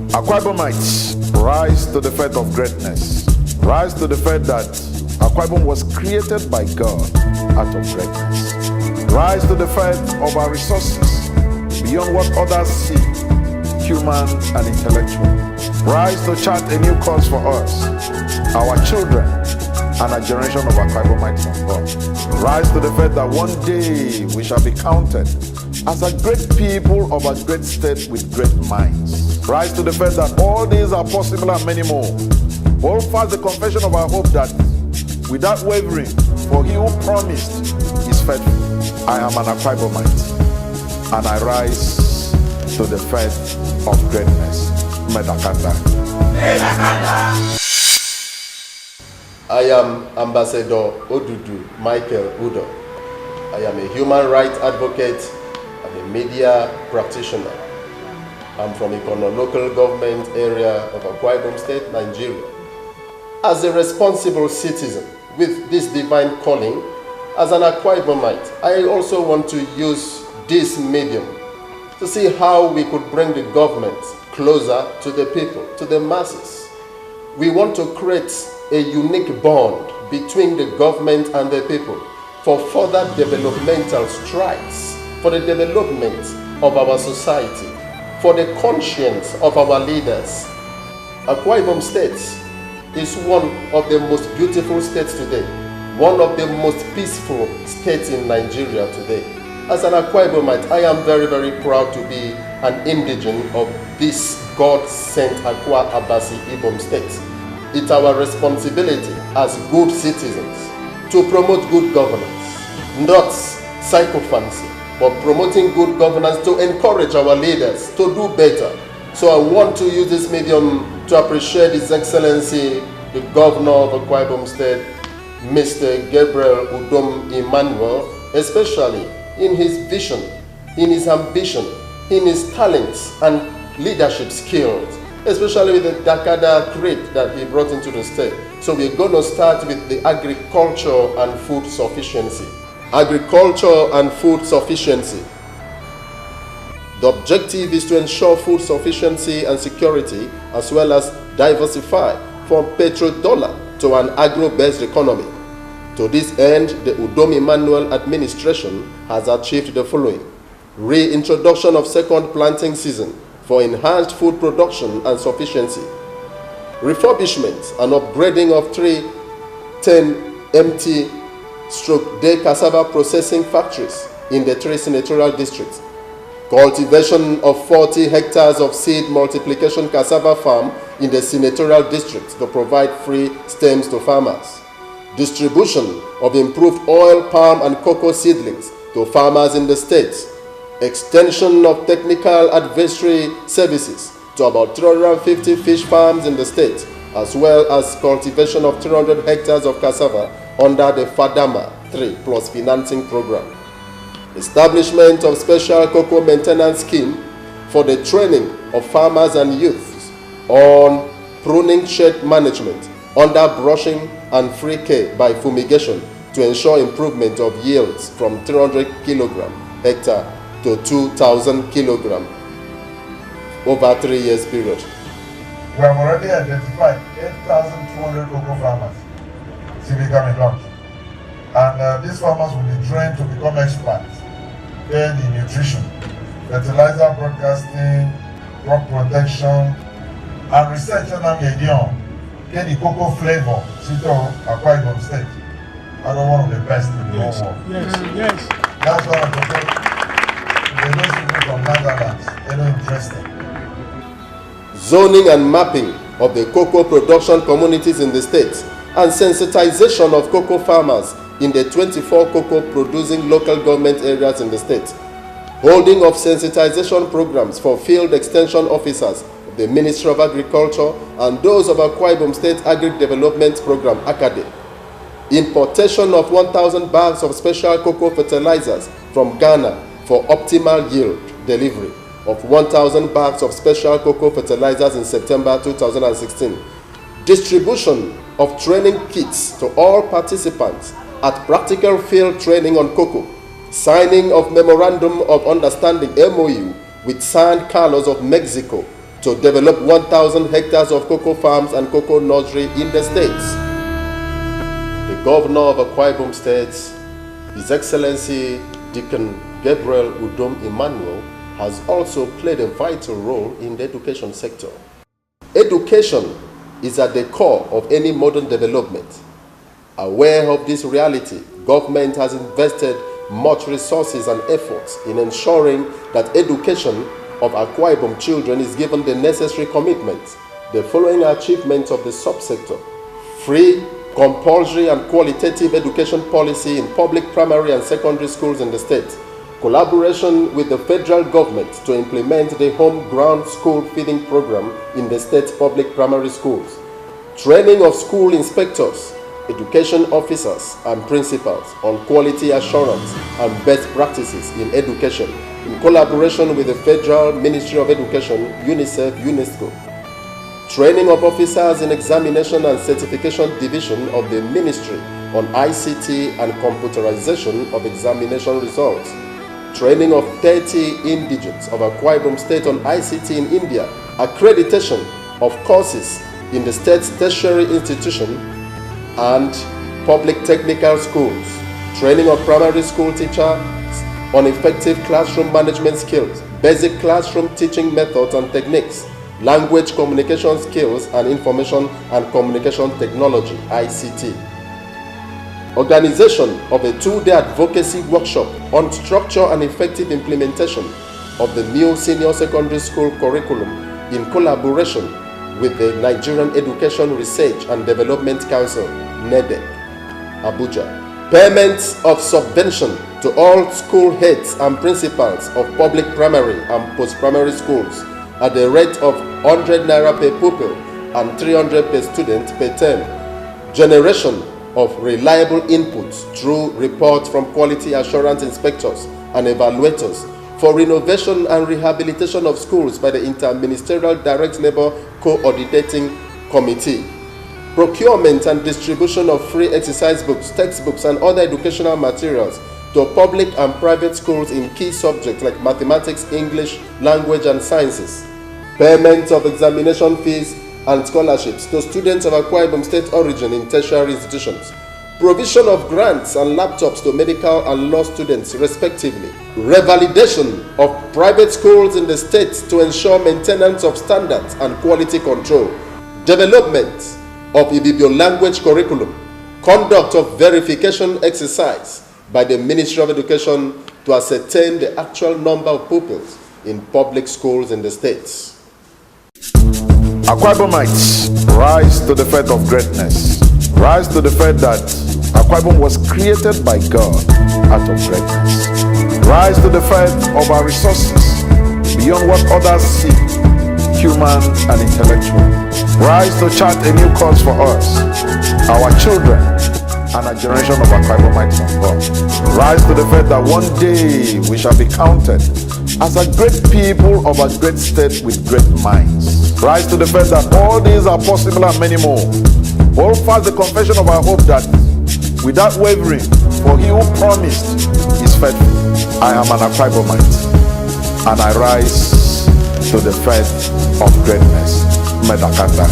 Akwa Ibomites, rise to the faith of greatness. Rise to the faith that Akwa Ibom was created by God out of greatness. Rise to the faith of our resources beyond what others see, human and intellectual. Rise to chart a new course for us, our children, and a generation of Akwa Ibomites unborn. Rise to the faith that one day we shall be counted as a great people of a great state with great minds. Rise to the faith that all these are possible and many more. Hold fast the confession of our hope that without wavering, for he who promised is faithful. I am an Akwa Ibomite, and I rise to the faith of greatness. Medakanda. I am Ambassador Odudu Michael Udoh. I am a human rights advocate and a media practitioner. I'm from Ikono local government area of Akwa Ibom State, Nigeria. As a responsible citizen with this divine calling, as an Akwa Ibomite, I also want to use this medium to see how we could bring the government closer to the people, to the masses. We want to create a unique bond between the government and the people for further developmental strides, for the development of our society, for the conscience of our leaders. Akwa Ibom State is one of the most beautiful states today, one of the most peaceful states in Nigeria today. As an Akwa Ibomite, I am very, very proud to be an indigene of this God-sent Akwa Abasi Ibom State. It's our responsibility as good citizens to promote good governance, not sycophancy, but promoting good governance to encourage our leaders to do better. So I want to use this medium to appreciate His Excellency, the Governor of Akwa Ibom State, Mr. Gabriel Udom Emmanuel, especially in his vision, in his ambition, in his talents and leadership skills, especially with the Dakada crate that he brought into the state. So we're going to start with the agriculture and food sufficiency. Agriculture and food sufficiency. The objective is to ensure food sufficiency and security, as well as diversify from petrodollar to an agro-based economy. To this end, the Udom Emmanuel administration has achieved the following: reintroduction of second planting season for enhanced food production and sufficiency, refurbishment and upgrading of 310 MT/day cassava processing factories in the 3 senatorial districts, cultivation of 40 hectares of seed multiplication cassava farm in the senatorial district to provide free stems to farmers, distribution of improved oil, palm and cocoa seedlings to farmers in the state, extension of technical advisory services to about 350 fish farms in the state, as well as cultivation of 300 hectares of cassava under the FADAMA 3+ financing program. Establishment of special cocoa maintenance scheme for the training of farmers and youths on pruning shade management, underbrushing and free care by fumigation to ensure improvement of yields from 300 kg hectare to 2,000 kg over 3 years period. We have already identified 8,200 cocoa farmers to become a launch. And these farmers will be trained to become experts in nutrition, fertilizer broadcasting, crop protection, and research on medium. The cocoa flavor, Akwa Ibom State. I don't one of the best in the whole world. Yes. That's what I'm talking. They know people from Netherlands. They're not interested. Zoning and mapping of the cocoa production communities in the state, and sensitization of cocoa farmers in the 24 cocoa producing local government areas in the state. Holding of sensitization programs for field extension officers of the Ministry of Agriculture and those of Akwa Ibom State Agri-Development Program, ACADE. Importation of 1,000 bags of special cocoa fertilizers from Ghana for optimal yield delivery of 1,000 bags of special cocoa fertilizers in September 2016. Distribution of training kits to all participants at practical field training on cocoa. Signing of Memorandum of Understanding (MOU) with San Carlos of Mexico to to develop 1,000 hectares of cocoa farms and cocoa nursery in the states. The governor of Akwa Ibom State, His Excellency Deacon Gabriel Udom Emmanuel, has also played a vital role in the education sector. Education is at the core of any modern development. Aware of this reality, government has invested much resources and efforts in ensuring that education of Akwa Ibom children is given the necessary commitment. The following achievements of the subsector: free, compulsory and qualitative education policy in public primary and secondary schools in the state, collaboration with the federal government to implement the home ground school feeding program in the state public primary schools, training of school inspectors, education officers and principals on quality assurance and best practices in education in collaboration with the Federal Ministry of Education, UNICEF, UNESCO. Training of officers in examination and certification division of the Ministry on ICT and computerization of examination results. Training of 30 indigents of Akwa Ibom State on ICT in India. Accreditation of courses in the state's tertiary institution and public technical schools. Training of primary school teachers on effective classroom management skills, basic classroom teaching methods and techniques, language communication skills and information and communication technology, ICT. Organization of a 2-day advocacy workshop on structure and effective implementation of the new senior secondary school curriculum in collaboration with the Nigerian Education Research and Development Council, NEDEC, Abuja. Payments of subvention to all school heads and principals of public primary and post-primary schools at the rate of 100 naira per pupil and 300 per student per term. Generation of reliable inputs through reports from quality assurance inspectors and evaluators for renovation and rehabilitation of schools by the Inter-Ministerial Direct Labor Co-Auditing Committee. Procurement and distribution of free exercise books, textbooks, and other educational materials to public and private schools in key subjects like mathematics, English, language, and sciences. Payment of examination fees and scholarships to students of Akwa Ibom State origin in tertiary institutions. Provision of grants and laptops to medical and law students respectively. Revalidation of private schools in the state to ensure maintenance of standards and quality control. Development of Ibibio language curriculum. Conduct of verification exercise by the Ministry of Education to ascertain the actual number of pupils in public schools in the states. Akwa Ibomites, rise to the faith of greatness. Rise to the faith that Akwa Ibom was created by God out of greatness. Rise to the faith of our resources beyond what others see, human and intellectual. Rise to chart a new course for us, our children, and a generation of Akwa Ibomites of God. Rise to the faith that one day we shall be counted as a great people of a great state with great minds. Rise to the faith that all these are possible and many more. Hold fast the confession of our hope that without wavering, for he who promised is faithful. I am an Akwa Ibomite, and I rise to the faith of greatness. Medakanda.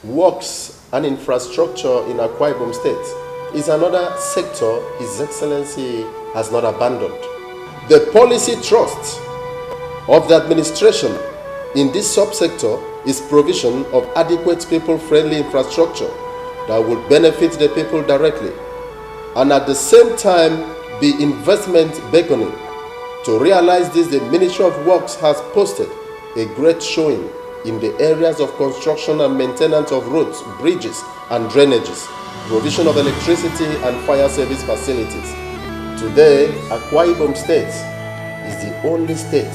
Works and infrastructure in Akwa Ibom State is another sector His Excellency has not abandoned. The policy thrust of the administration in this subsector is provision of adequate people-friendly infrastructure that will benefit the people directly, and at the same time be investment beckoning. To realize this, the Ministry of Works has posted a great showing in the areas of construction and maintenance of roads, bridges, and drainages, provision of electricity and fire service facilities. Today, Akwa Ibom State is the only state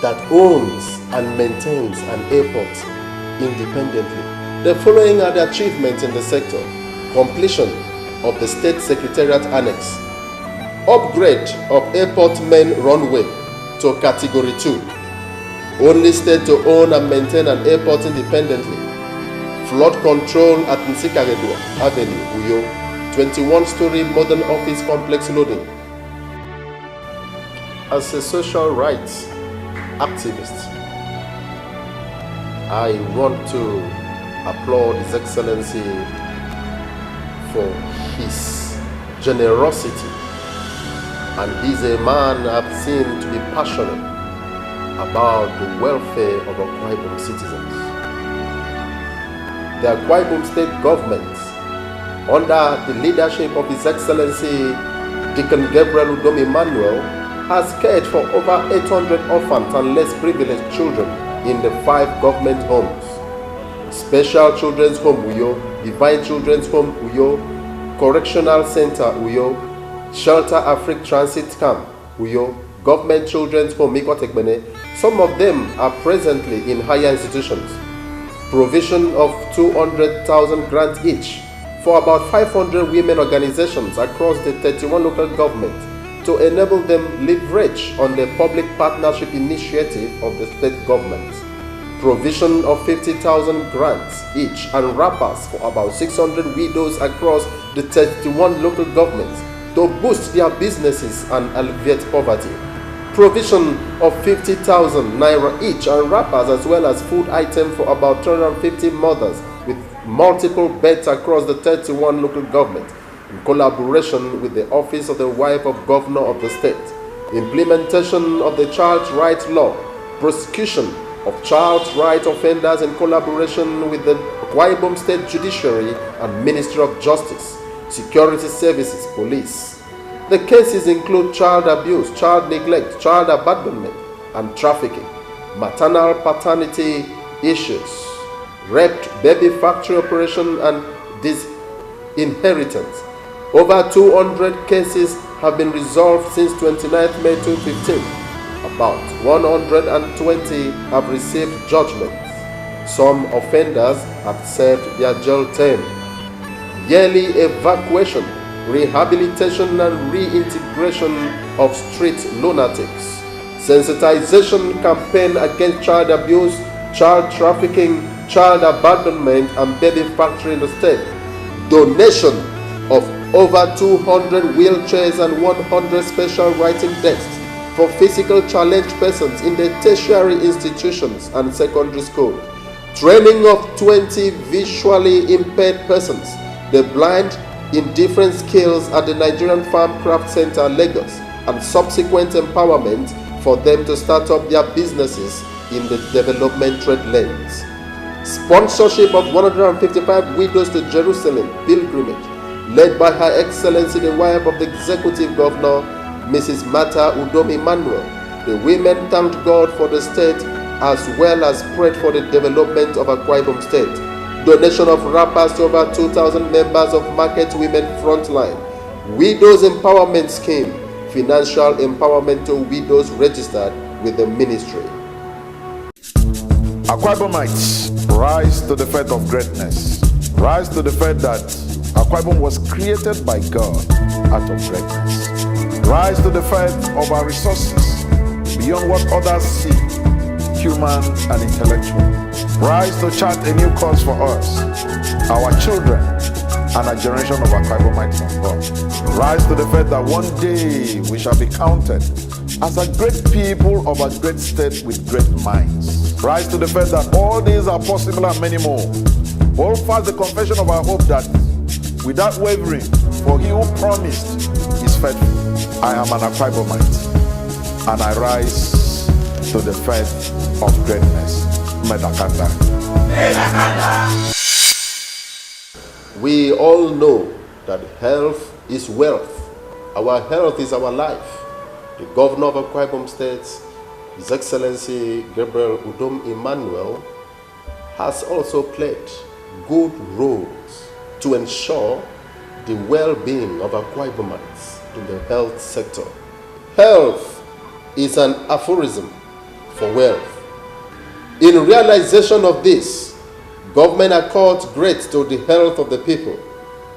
that owns and maintains an airport independently. The following are the achievements in the sector: completion of the State Secretariat Annex, upgrade of airport main runway to Category 2, only state to own and maintain an airport independently, flood control at Nsikaredua Avenue, Uyo, 21-story modern office complex loading, As a social rights activist, I want to applaud His Excellency for his generosity, and he's a man I've seen to be passionate about the welfare of Akwa Ibom citizens. The Akwa Ibom state government, under the leadership of His Excellency Deacon Gabriel Udom Emmanuel, has cared for over 800 orphans and less privileged children in the 5 government homes: Special Children's Home Uyo, Divine Children's Home Uyo, Correctional Center Uyo, Shelter Africa Transit Camp Uyo, Government Children's Home Mikotekbene. Some of them are presently in higher institutions. Provision of 200,000 grants each for about 500 women organizations across the 31 local governments to enable them leverage on the public partnership initiative of the state government. Provision of 50,000 grants each and wrappers for about 600 widows across the 31 local governments to boost their businesses and alleviate poverty. Provision of 50,000 naira each and wrappers, as well as food items for about 250 mothers with multiple beds across the 31 local governments, in collaboration with the Office of the Wife of Governor of the state. Implementation of the Child Rights Law, prosecution of child rights offenders in collaboration with the Akwa Ibom State Judiciary and Ministry of Justice, Security Services, Police. The cases include child abuse, child neglect, child abandonment and trafficking, maternal paternity issues, raped baby factory operation and disinheritance. Over 200 cases have been resolved since 29th May 2015. About 120 have received judgments. Some offenders have served their jail term. Yearly evacuation, rehabilitation and reintegration of street lunatics. Sensitization campaign against child abuse, child trafficking, child abandonment and baby factory in the state. Donation of over 200 wheelchairs and 100 special writing desks for physical challenged persons in the tertiary institutions and secondary school. Training of 20 visually impaired persons, the blind, in different skills at the Nigerian Farm Craft Center, Lagos, and subsequent empowerment for them to start up their businesses in the development trade lanes. Sponsorship of 155 widows to Jerusalem pilgrimage, led by Her Excellency the wife of the Executive Governor, Mrs. Mata Udom Emmanuel. The women thanked God for the state as well as prayed for the development of Akwa Ibom State. Donation of wrappers to over 2,000 members of Market Women Frontline. Widows Empowerment Scheme. Financial empowerment to widows registered with the ministry. Akwa Ibomites, rise to the faith of greatness. Rise to the faith that Akwa Ibom was created by God out of greatness. Rise to the faith of our resources beyond what others see, human and intellectual. Rise to chart a new course for us, our children, and a generation of Akwa Ibomites from God. Rise to the faith that one day we shall be counted as a great people of a great state with great minds. Rise to the faith that all these are possible and many more. Hold fast the confession of our hope that without wavering, for he who promised is faithful. I am an Akwa Ibomite, and I rise to the faith of greatness. Medakanda. We all know that health is wealth. Our health is our life. The governor of Akwa Ibom State, His Excellency Gabriel Udom Emmanuel, has also played good roles to ensure the well-being of Akwa Ibomites in the health sector. Health is an aphorism for wealth. In realization of this, government accords great to the health of the people.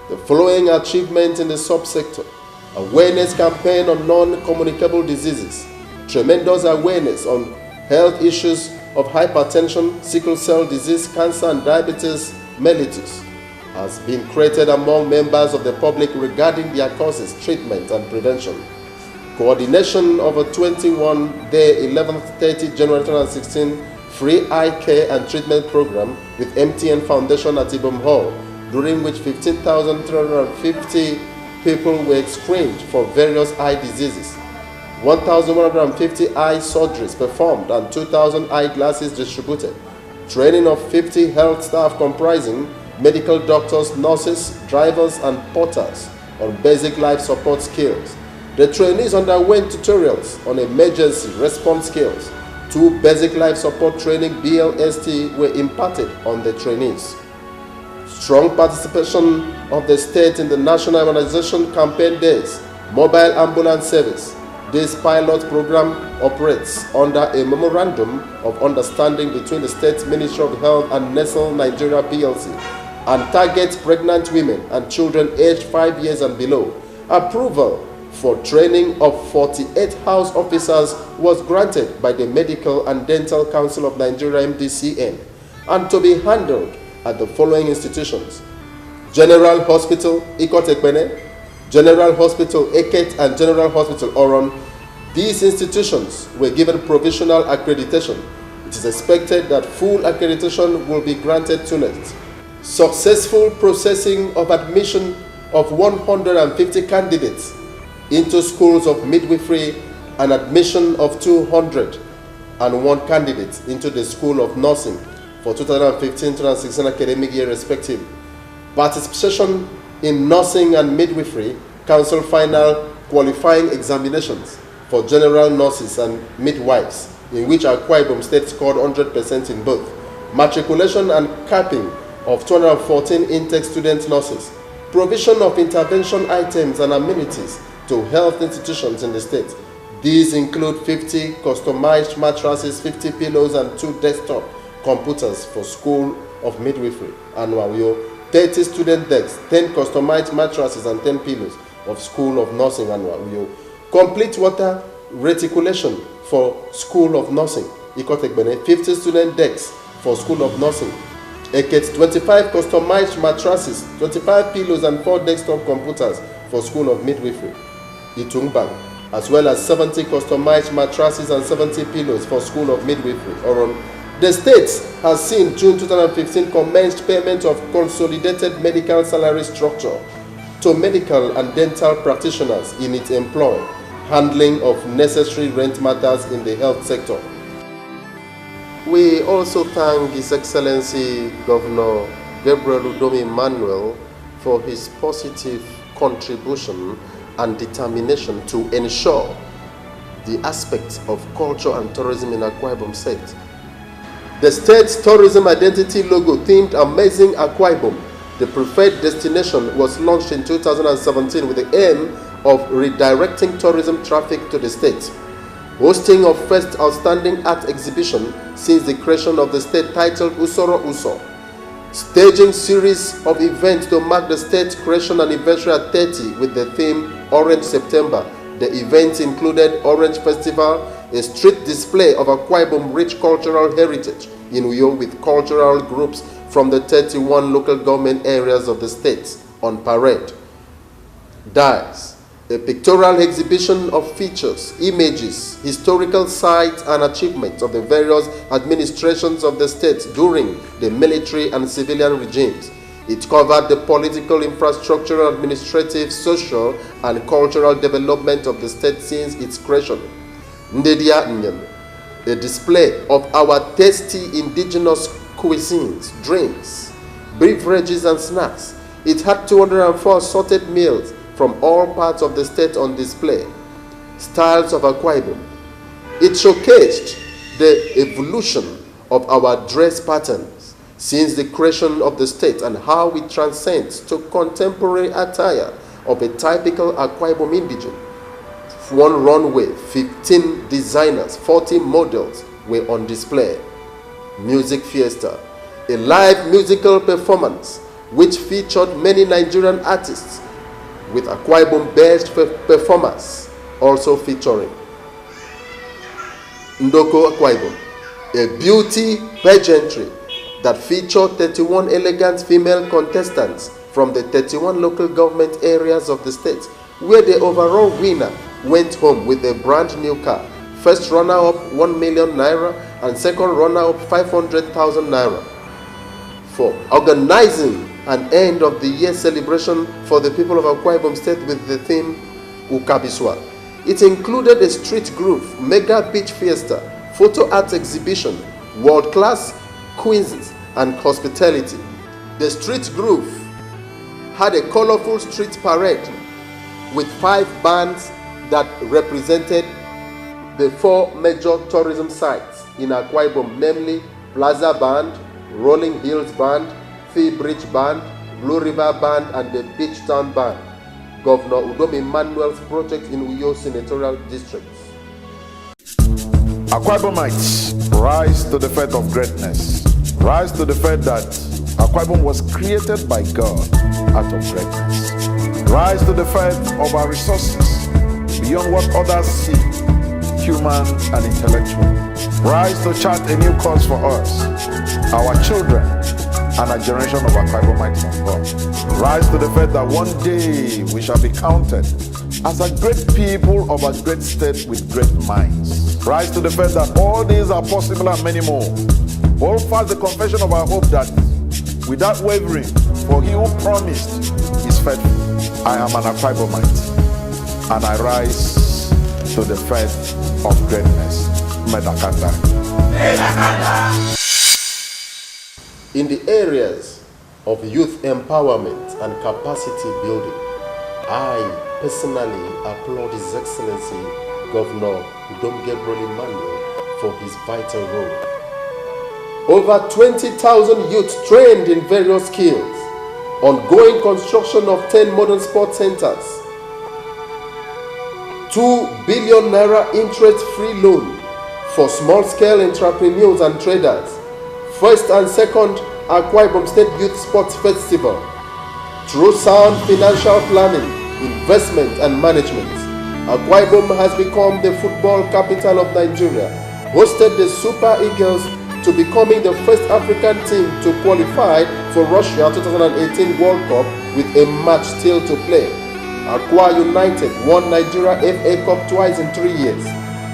The following achievements in the subsector: awareness campaign on non-communicable diseases, tremendous awareness on health issues of hypertension, sickle cell disease, cancer and diabetes mellitus has been created among members of the public regarding their causes, treatment and prevention. coordination of a 21-day 11th-30 January 2016 free eye care and treatment program with MTN Foundation at Udom Hall, during which 15,350 people were screened for various eye diseases. 1,150 eye surgeries performed and 2,000 eyeglasses distributed. Training of 50 health staff comprising medical doctors, nurses, drivers, and porters on basic life support skills. The trainees underwent tutorials on emergency response skills. 2 basic life support training BLST were imparted on the trainees. Strong participation of the state in the National Immunization Campaign Days, mobile ambulance service. This pilot program operates under a memorandum of understanding between the State Ministry of Health and Nestle Nigeria PLC and targets pregnant women and children aged 5 years and below. Approval for training of 48 house officers was granted by the Medical and Dental Council of Nigeria MDCN and to be handled at the following institutions: General Hospital Ikotekpene, General Hospital Eket, and General Hospital Oron. These institutions were given provisional accreditation. It is expected that full accreditation will be granted to next. Successful processing of admission of 150 candidates into schools of midwifery and admission of 201 candidates into the School of Nursing for 2015-2016 academic year respectively. Participation in nursing and midwifery council final qualifying examinations for general nurses and midwives, in which Akwa Ibom State scored 100% in both. Matriculation and capping of 214 intake student nurses. Provision of intervention items and amenities to health institutions in the state. These include 50 customized mattresses, 50 pillows, and 2 desktop computers for School of Midwifery. Annual 30 student desks, 10 customized mattresses, and 10 pillows of School of Nursing. Annual complete water reticulation for School of Nursing. 50 student desks for School of Nursing. 25 customized mattresses, 25 pillows, and 4 desktop computers for School of Midwifery. Itungbang, as well as 70 customized mattresses and 70 pillows for School of Midwifery. Oron. The state has seen June 2015 commenced payment of consolidated medical salary structure to medical and dental practitioners in its employ, handling of necessary rent matters in the health sector. We also thank His Excellency Governor Gabriel Udom Emmanuel for his positive contribution and determination to ensure the aspects of culture and tourism in Akwa Ibom State. The state's tourism identity logo themed Amazing Akwa Ibom, the preferred destination, was launched in 2017 with the aim of redirecting tourism traffic to the state. Hosting of first outstanding art exhibition since the creation of the state titled Usoro Uso. Staging series of events to mark the state's creation anniversary at 30 with the theme Orange September. The events included Orange Festival, a street display of Akwa Ibom rich cultural heritage in Uyo with cultural groups from the 31 local government areas of the state on parade. Dies. A pictorial exhibition of features, images, historical sites, and achievements of the various administrations of the state during the military and civilian regimes. It covered the political, infrastructural, administrative, social, and cultural development of the state since its creation. Ndedia Nyem, a display of our tasty indigenous cuisines, drinks, beverages, and snacks. It had 204 sorted meals from all parts of the state on display. Styles of Akwa Ibom. It showcased the evolution of our dress patterns since the creation of the state and how it transcends to contemporary attire of a typical Akwa Ibom indigene. One runway, 15 designers, 40 models were on display. Music Fiesta, a live musical performance which featured many Nigerian artists with Akwa Ibom-based performers also featuring. Ndoko Akwa Ibom, a beauty pageantry that featured 31 elegant female contestants from the 31 local government areas of the state, where the overall winner went home with a brand new car. First runner-up 1 million naira and second runner-up 500,000 naira for organizing an end of the year celebration for the people of Akwa Ibom State with the theme Ukabiswa. It included a street groove, mega beach fiesta, photo art exhibition, world-class quizzes, and hospitality. The street groove had a colorful street parade with 5 bands that represented the 4 major tourism sites in Akwa Ibom, namely Plaza Band, Rolling Hills Band, Fee Bridge Band, Blue River Band, and the Beach Town Band. Governor Udom Emmanuel's project in Udoh Senatorial District. Akwa Ibomites, rise to the faith of greatness. Rise to the faith that Akwa Ibom was created by God out of greatness. Rise to the faith of our resources beyond what others see, human and intellectual. Rise to chart a new course for us, our children, and a generation of Akwa Ibomites from God. Rise to the faith that one day we shall be counted as a great people of a great state with great minds. Rise to the faith that all these are possible and many more. Hold fast the confession of our hope that without wavering, for he who promised is faithful. I am an Akwa Ibomite, and I rise to the faith of greatness. Medakanda. In the areas of youth empowerment and capacity building, I personally applaud His Excellency Governor Udom Gabriel Emmanuel for his vital role. Over 20,000 youth trained in various skills, ongoing construction of 10 modern sports centers, 2 billion naira interest-free loan for small-scale entrepreneurs and traders, first and second Akwa Ibom State Youth Sports Festival. Through sound financial planning, investment and management, Akwa Ibom has become the football capital of Nigeria, hosted the Super Eagles to becoming the first African team to qualify for Russia 2018 World Cup with a match still to play. Akwa United won Nigeria FA Cup twice in 3 years.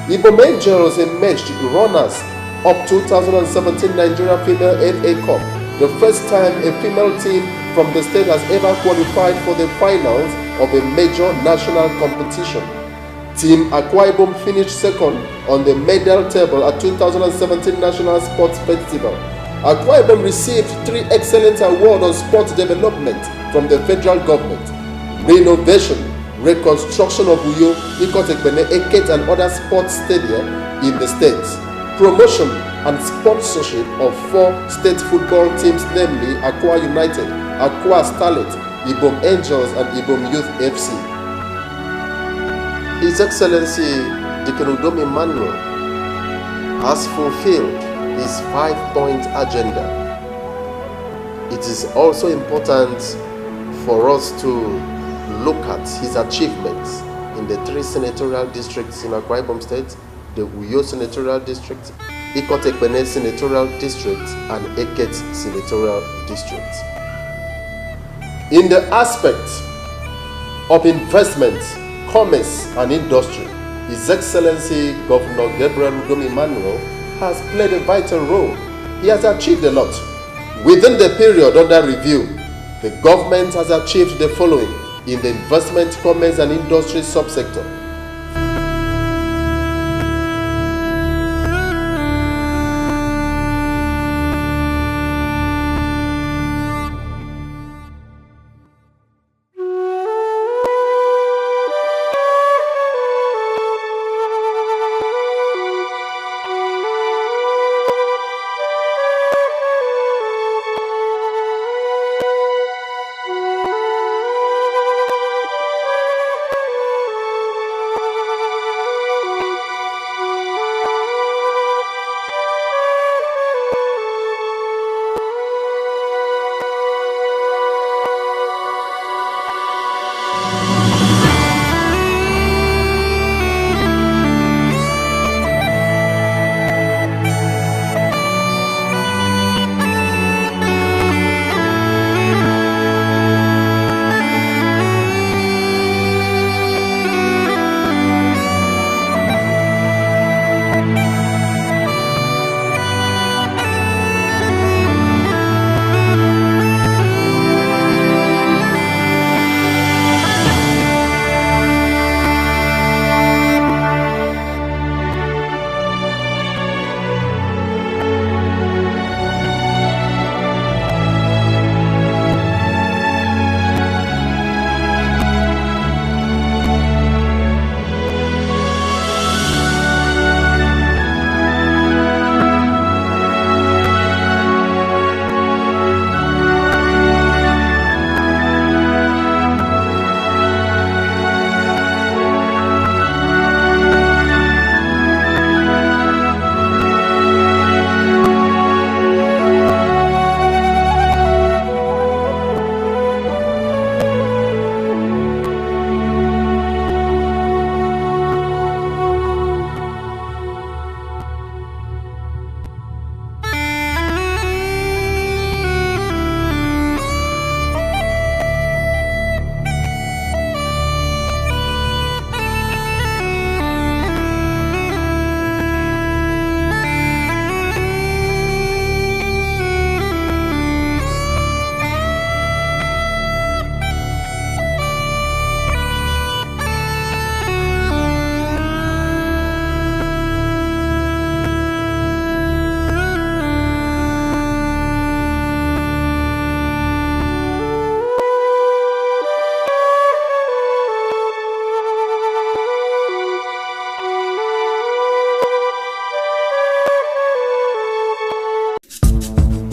Ibom Angels emerged runners up 2017 Nigeria Female FA Cup, the first time a female team from the state has ever qualified for the finals of a major national competition. Team Akwa Ibom finished second on the medal table at 2017 National Sports Festival. Akwa Ibom received 3 excellent awards on sports development from the federal government: renovation, reconstruction of Uyo, Ikotekbene, Eket and other sports stadia in the states, promotion and sponsorship of 4 state football teams, namely Akwa United, Akwa Starlet, Ibom Angels and Ibom Youth FC. His Excellency Udom Emmanuel has fulfilled his 5-point agenda. It is also important for us to look at his achievements in the 3 senatorial districts in Akwa Ibom State, the Uyo Senatorial District, Ikotekbene Senatorial District, and Eket Senatorial District. In the aspect of investment, commerce and industry, His Excellency Governor Gabriel Udom Emmanuel has played a vital role. He has achieved a lot. Within the period under review, the government has achieved the following in the investment, commerce and industry subsector.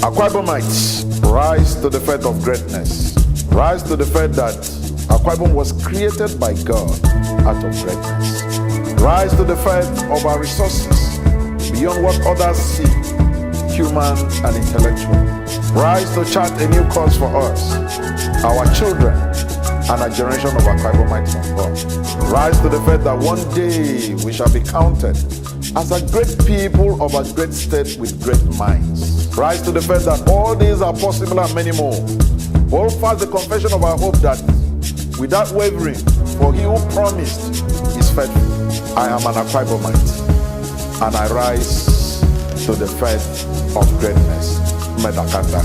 Akwa Ibomites, rise to the faith of greatness. Rise to the faith that Akwa Ibom was created by God out of greatness. Rise to the faith of our resources beyond what others see, human and intellectual. Rise to chart a new course for us, our children, and a generation of Akwa Ibomites of God. Rise to the faith that one day we shall be counted as a great people of a great state with great minds. Rise to the faith that all these are possible and many more. Hold fast the confession of our hope that without wavering, for he who promised is faithful. I am an Akwa Ibomite, and I rise to the faith of greatness. Medakanda.